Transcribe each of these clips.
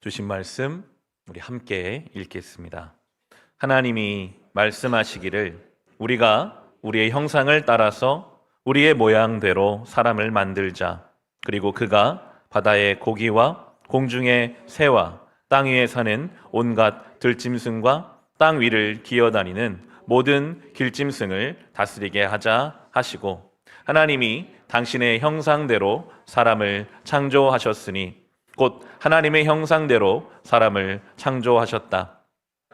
주신 말씀 우리 함께 읽겠습니다. 하나님이 말씀하시기를 우리가 우리의 형상을 따라서 우리의 모양대로 사람을 만들자. 그리고 그가 바다의 고기와 공중의 새와 땅 위에 사는 온갖 들짐승과 땅 위를 기어다니는 모든 길짐승을 다스리게 하자 하시고, 하나님이 당신의 형상대로 사람을 창조하셨으니 곧 하나님의 형상대로 사람을 창조하셨다.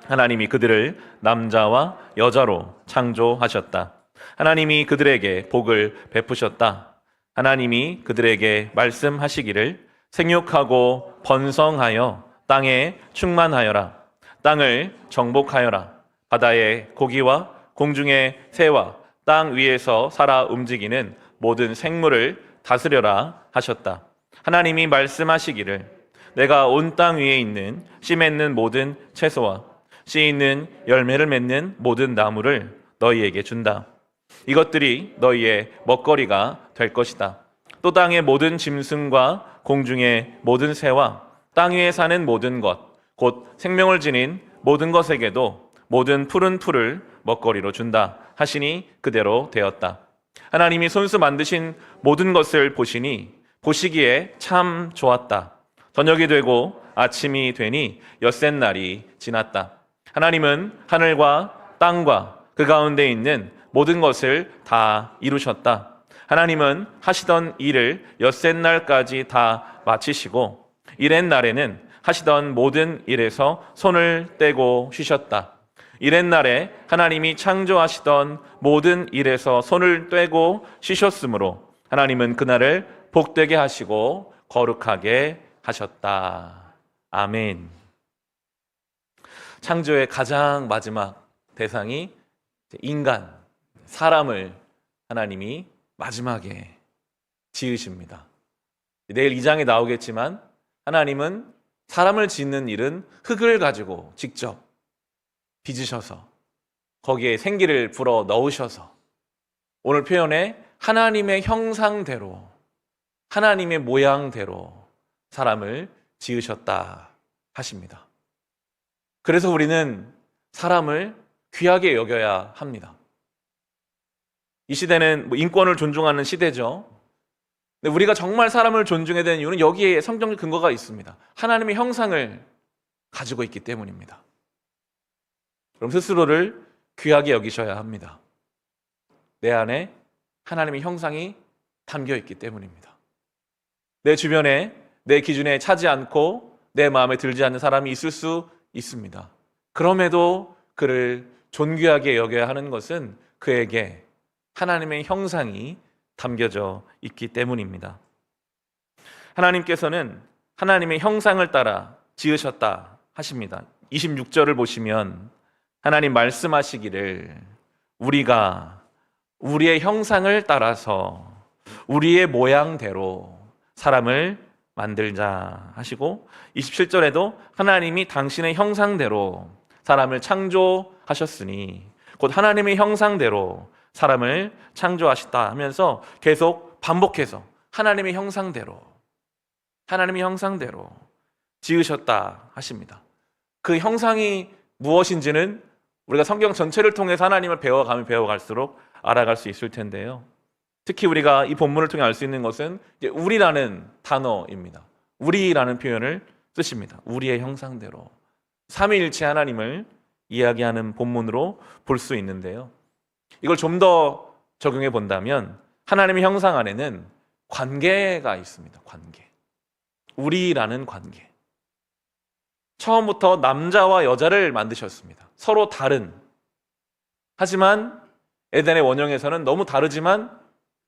하나님이 그들을 남자와 여자로 창조하셨다. 하나님이 그들에게 복을 베푸셨다. 하나님이 그들에게 말씀하시기를 생육하고 번성하여 땅에 충만하여라. 땅을 정복하여라. 바다의 고기와 공중의 새와 땅 위에서 살아 움직이는 모든 생물을 다스려라 하셨다. 하나님이 말씀하시기를 내가 온 땅 위에 있는 씨 맺는 모든 채소와 씨 있는 열매를 맺는 모든 나무를 너희에게 준다. 이것들이 너희의 먹거리가 될 것이다. 또 땅의 모든 짐승과 공중의 모든 새와 땅 위에 사는 모든 것, 곧 생명을 지닌 모든 것에게도 모든 푸른 풀을 먹거리로 준다 하시니 그대로 되었다. 하나님이 손수 만드신 모든 것을 보시기에 참 좋았다. 저녁이 되고 아침이 되니 엿새 날이 지났다. 하나님은 하늘과 땅과 그 가운데 있는 모든 것을 다 이루셨다. 하나님은 하시던 일을 엿새 날까지 다 마치시고 이렛 날에는 하시던 모든 일에서 손을 떼고 쉬셨다. 이렛 날에 하나님이 창조하시던 모든 일에서 손을 떼고 쉬셨으므로 하나님은 그날을 복되게 하시고 거룩하게 하셨다. 아멘. 창조의 가장 마지막 대상이 인간, 사람을 하나님이 마지막에 지으십니다. 내일 2장에 나오겠지만 하나님은 사람을 짓는 일은 흙을 가지고 직접 빚으셔서 거기에 생기를 불어 넣으셔서 오늘 표현에 하나님의 형상대로 하나님의 모양대로 사람을 지으셨다 하십니다. 그래서 우리는 사람을 귀하게 여겨야 합니다. 이 시대는 인권을 존중하는 시대죠. 근데 우리가 정말 사람을 존중해야 되는 이유는 여기에 성경적 근거가 있습니다. 하나님의 형상을 가지고 있기 때문입니다. 그럼 스스로를 귀하게 여기셔야 합니다. 내 안에 하나님의 형상이 담겨 있기 때문입니다. 내 주변에 내 기준에 차지 않고 내 마음에 들지 않는 사람이 있을 수 있습니다. 그럼에도 그를 존귀하게 여겨야 하는 것은 그에게 하나님의 형상이 담겨져 있기 때문입니다. 하나님께서는 하나님의 형상을 따라 지으셨다 하십니다. 26절을 보시면 하나님 말씀하시기를 우리가 우리의 형상을 따라서 우리의 모양대로 사람을 만들자 하시고 27절에도 하나님이 당신의 형상대로 사람을 창조하셨으니 곧 하나님의 형상대로 사람을 창조하셨다 하면서 계속 반복해서 하나님의 형상대로 지으셨다 하십니다. 그 형상이 무엇인지는 우리가 성경 전체를 통해서 하나님을 배워가면 배워갈수록 알아갈 수 있을 텐데요. 특히 우리가 이 본문을 통해 알 수 있는 것은 이제 우리라는 단어입니다. 우리라는 표현을 쓰십니다. 우리의 형상대로 삼위일체 하나님을 이야기하는 본문으로 볼 수 있는데요. 이걸 좀 더 적용해 본다면 하나님의 형상 안에는 관계가 있습니다. 관계. 우리라는 관계. 처음부터 남자와 여자를 만드셨습니다. 서로 다른. 하지만 에덴의 원형에서는 너무 다르지만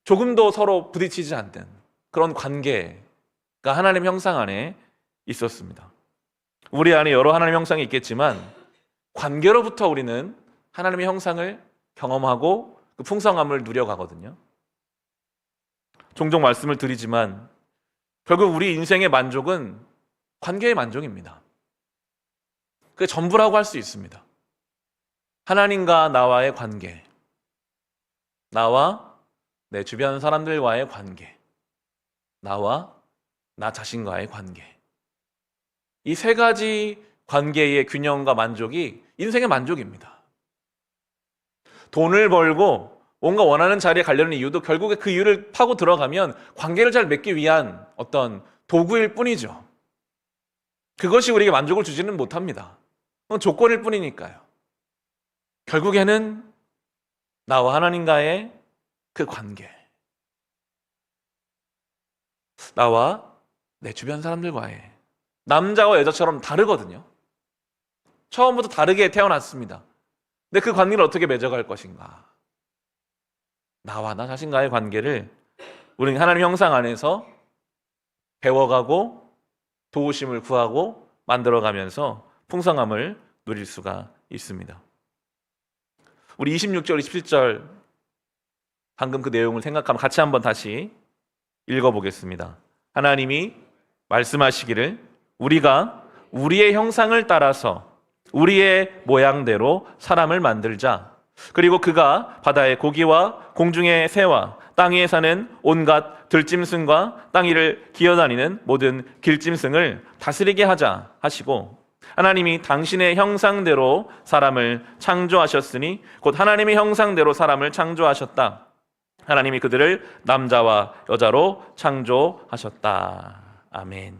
조금도 서로 부딪히지 않는 그런 관계가 하나님의 형상 안에 있었습니다. 우리 안에 여러 하나님의 형상이 있겠지만 관계로부터 우리는 하나님의 형상을 경험하고 그 풍성함을 누려가거든요. 종종 말씀을 드리지만 결국 우리 인생의 만족은 관계의 만족입니다. 그게 전부라고 할 수 있습니다. 하나님과 나와의 관계, 나와 내 주변 사람들과의 관계, 나와 나 자신과의 관계. 이 세 가지 관계의 균형과 만족이 인생의 만족입니다. 돈을 벌고 뭔가 원하는 자리에 가려는 이유도 결국에 그 이유를 파고 들어가면 관계를 잘 맺기 위한 어떤 도구일 뿐이죠. 그것이 우리에게 만족을 주지는 못합니다. 그건 조건일 뿐이니까요. 결국에는 나와 하나님과의 그 관계, 나와 내 주변 사람들과의, 남자와 여자처럼 다르거든요. 처음부터 다르게 태어났습니다. 근데 그 관계를 어떻게 맺어갈 것인가? 나와 나 자신과의 관계를 우리는 하나님 형상 안에서 배워가고 도우심을 구하고 만들어가면서 풍성함을 누릴 수가 있습니다. 우리 26절, 27절 방금 그 내용을 생각하면 같이 한번 다시 읽어보겠습니다. 하나님이 말씀하시기를 우리가 우리의 형상을 따라서 우리의 모양대로 사람을 만들자. 그리고 그가 바다의 고기와 공중의 새와 땅 위에 사는 온갖 들짐승과 땅 위를 기어다니는 모든 길짐승을 다스리게 하자 하시고, 하나님이 당신의 형상대로 사람을 창조하셨으니 곧 하나님의 형상대로 사람을 창조하셨다. 하나님이 그들을 남자와 여자로 창조하셨다. 아멘.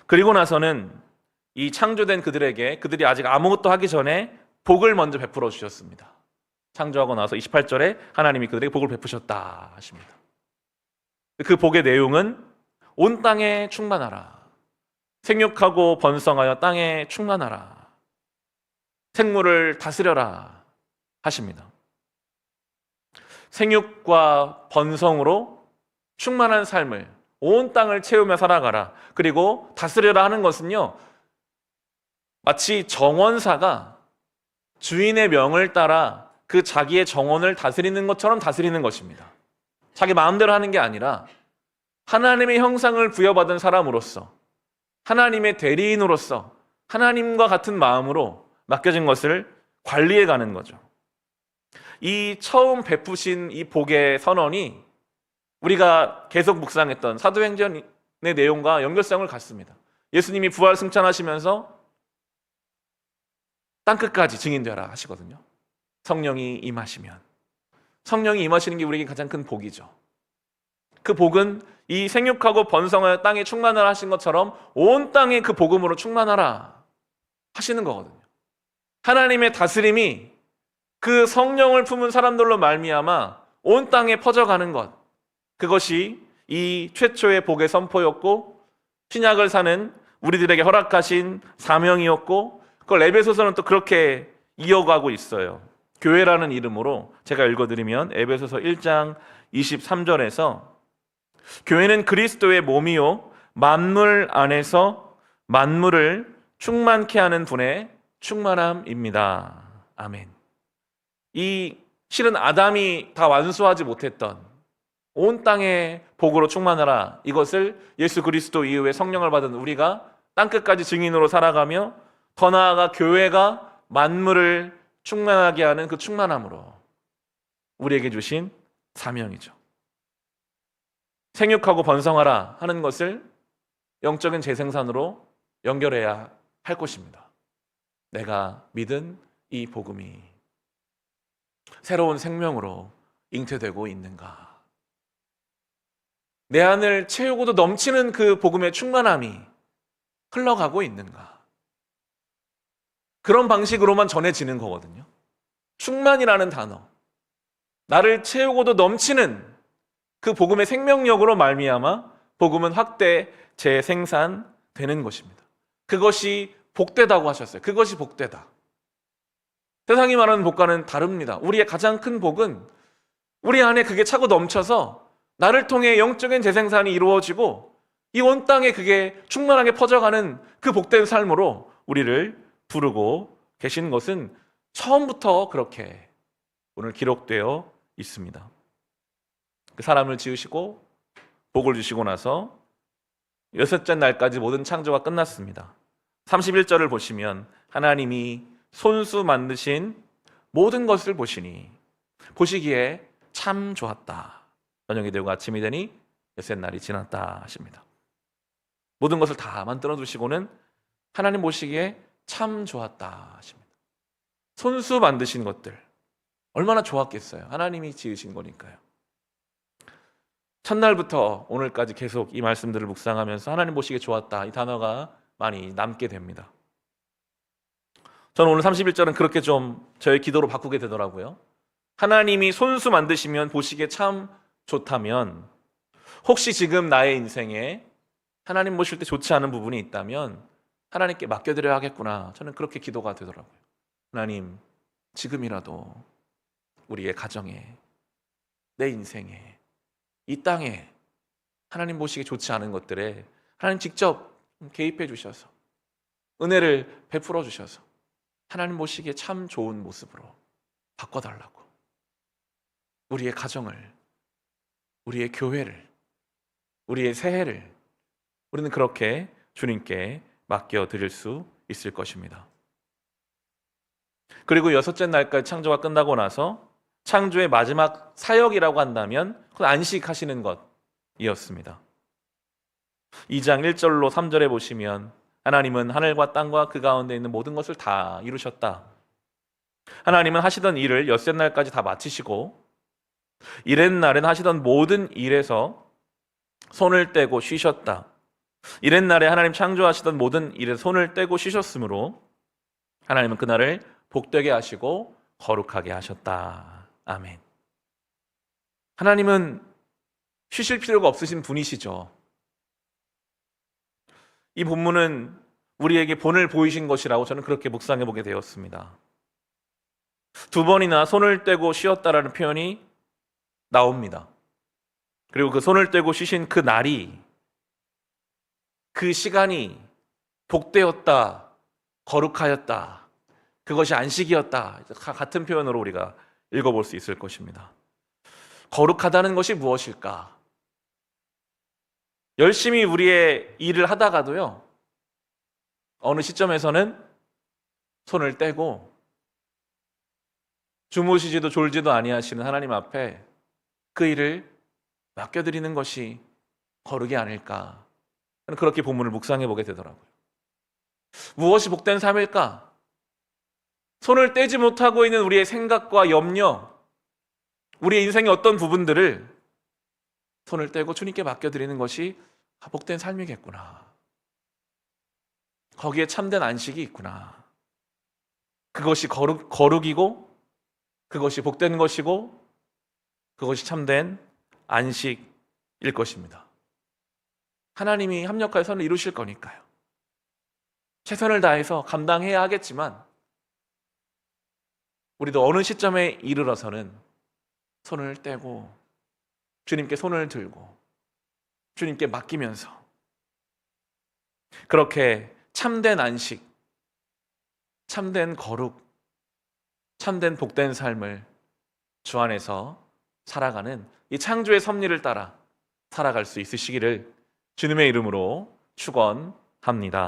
그리고 나서는 이 창조된 그들에게 그들이 아직 아무것도 하기 전에 복을 먼저 베풀어 주셨습니다. 창조하고 나서 28절에 하나님이 그들에게 복을 베푸셨다 하십니다. 그 복의 내용은 온 땅에 충만하라, 생육하고 번성하여 땅에 충만하라, 생물을 다스려라 하십니다. 생육과 번성으로 충만한 삶을, 온 땅을 채우며 살아가라. 그리고 다스려라 하는 것은요, 마치 정원사가 주인의 명을 따라 그 자기의 정원을 다스리는 것처럼 다스리는 것입니다. 자기 마음대로 하는 게 아니라 하나님의 형상을 부여받은 사람으로서, 하나님의 대리인으로서 하나님과 같은 마음으로 맡겨진 것을 관리해 가는 거죠. 이 처음 베푸신 이 복의 선언이 우리가 계속 묵상했던 사도행전의 내용과 연결성을 갖습니다. 예수님이 부활 승천하시면서 땅끝까지 증인되라 하시거든요. 성령이 임하시면, 성령이 임하시는 게 우리에게 가장 큰 복이죠. 그 복은 이 생육하고 번성하여 땅에 충만하라 하신 것처럼 온 땅에 그 복음으로 충만하라 하시는 거거든요. 하나님의 다스림이 그 성령을 품은 사람들로 말미암아 온 땅에 퍼져가는 것, 그것이 이 최초의 복의 선포였고 신약을 사는 우리들에게 허락하신 사명이었고, 그걸 에베소서는 또 그렇게 이어가고 있어요. 교회라는 이름으로 제가 읽어드리면 에베소서 1장 23절에서 교회는 그리스도의 몸이요 만물 안에서 만물을 충만케 하는 분의 충만함입니다. 아멘. 이 실은 아담이 다 완수하지 못했던 온 땅의 복으로 충만하라, 이것을 예수 그리스도 이후에 성령을 받은 우리가 땅끝까지 증인으로 살아가며 더 나아가 교회가 만물을 충만하게 하는 그 충만함으로 우리에게 주신 사명이죠. 생육하고 번성하라 하는 것을 영적인 재생산으로 연결해야 할 것입니다. 내가 믿은 이 복음이 새로운 생명으로 잉태되고 있는가? 내 안을 채우고도 넘치는 그 복음의 충만함이 흘러가고 있는가? 그런 방식으로만 전해지는 거거든요. 충만이라는 단어, 나를 채우고도 넘치는 그 복음의 생명력으로 말미암아 복음은 확대 재생산되는 것입니다. 그것이 복되다고 하셨어요. 그것이 복되다. 세상이 말하는 복과는 다릅니다. 우리의 가장 큰 복은 우리 안에 그게 차고 넘쳐서 나를 통해 영적인 재생산이 이루어지고 이 온 땅에 그게 충만하게 퍼져가는 그 복된 삶으로 우리를 부르고 계신 것은 처음부터 그렇게 오늘 기록되어 있습니다. 그 사람을 지으시고 복을 주시고 나서 여섯째 날까지 모든 창조가 끝났습니다. 31절을 보시면 하나님이 손수 만드신 모든 것을 보시니 보시기에 참 좋았다. 저녁이 되고 아침이 되니 여섯 날이 지났다 하십니다. 모든 것을 다 만들어 두시고는 하나님 보시기에 참 좋았다 하십니다. 손수 만드신 것들 얼마나 좋았겠어요. 하나님이 지으신 거니까요. 첫날부터 오늘까지 계속 이 말씀들을 묵상하면서 하나님 보시기에 좋았다 이 단어가 많이 남게 됩니다. 저는 오늘 31절은 그렇게 좀 저의 기도로 바꾸게 되더라고요. 하나님이 손수 만드시면 보시기에 참 좋다면, 혹시 지금 나의 인생에 하나님 보실 때 좋지 않은 부분이 있다면 하나님께 맡겨드려야 하겠구나. 저는 그렇게 기도가 되더라고요. 하나님, 지금이라도 우리의 가정에, 내 인생에, 이 땅에 하나님 보시기에 좋지 않은 것들에 하나님 직접 개입해 주셔서 은혜를 베풀어 주셔서 하나님 보시기에 참 좋은 모습으로 바꿔달라고, 우리의 가정을, 우리의 교회를, 우리의 새해를 우리는 그렇게 주님께 맡겨드릴 수 있을 것입니다. 그리고 여섯째 날까지 창조가 끝나고 나서 창조의 마지막 사역이라고 한다면 그건 안식하시는 것이었습니다. 2장 1절로 3절에 보시면 하나님은 하늘과 땅과 그 가운데 있는 모든 것을 다 이루셨다. 하나님은 하시던 일을 엿새 날까지 다 마치시고 이렛 날엔 하시던 모든 일에서 손을 떼고 쉬셨다. 이렛 날에 하나님 창조하시던 모든 일에 손을 떼고 쉬셨으므로 하나님은 그날을 복되게 하시고 거룩하게 하셨다. 아멘. 하나님은 쉬실 필요가 없으신 분이시죠. 이 본문은 우리에게 본을 보이신 것이라고 저는 그렇게 묵상해 보게 되었습니다. 두 번이나 손을 떼고 쉬었다라는 표현이 나옵니다. 그리고 그 손을 떼고 쉬신 그 날이, 그 시간이 복되었다, 거룩하였다, 그것이 안식이었다, 같은 표현으로 우리가 읽어볼 수 있을 것입니다. 거룩하다는 것이 무엇일까? 열심히 우리의 일을 하다가도요, 어느 시점에서는 손을 떼고 주무시지도 졸지도 아니하시는 하나님 앞에 그 일을 맡겨드리는 것이 거룩이 아닐까, 그렇게 본문을 묵상해 보게 되더라고요. 무엇이 복된 삶일까? 손을 떼지 못하고 있는 우리의 생각과 염려, 우리의 인생의 어떤 부분들을 손을 떼고 주님께 맡겨드리는 것이 복된 삶이겠구나. 거기에 참된 안식이 있구나. 그것이 거룩이고, 그것이 복된 것이고, 그것이 참된 안식일 것입니다. 하나님이 합력하여 선을 이루실 거니까요. 최선을 다해서 감당해야 하겠지만 우리도 어느 시점에 이르러서는 손을 떼고 주님께 손을 들고 주님께 맡기면서 그렇게 참된 안식, 참된 거룩, 참된 복된 삶을 주 안에서 살아가는 이 창조의 섭리를 따라 살아갈 수 있으시기를 주님의 이름으로 축원합니다.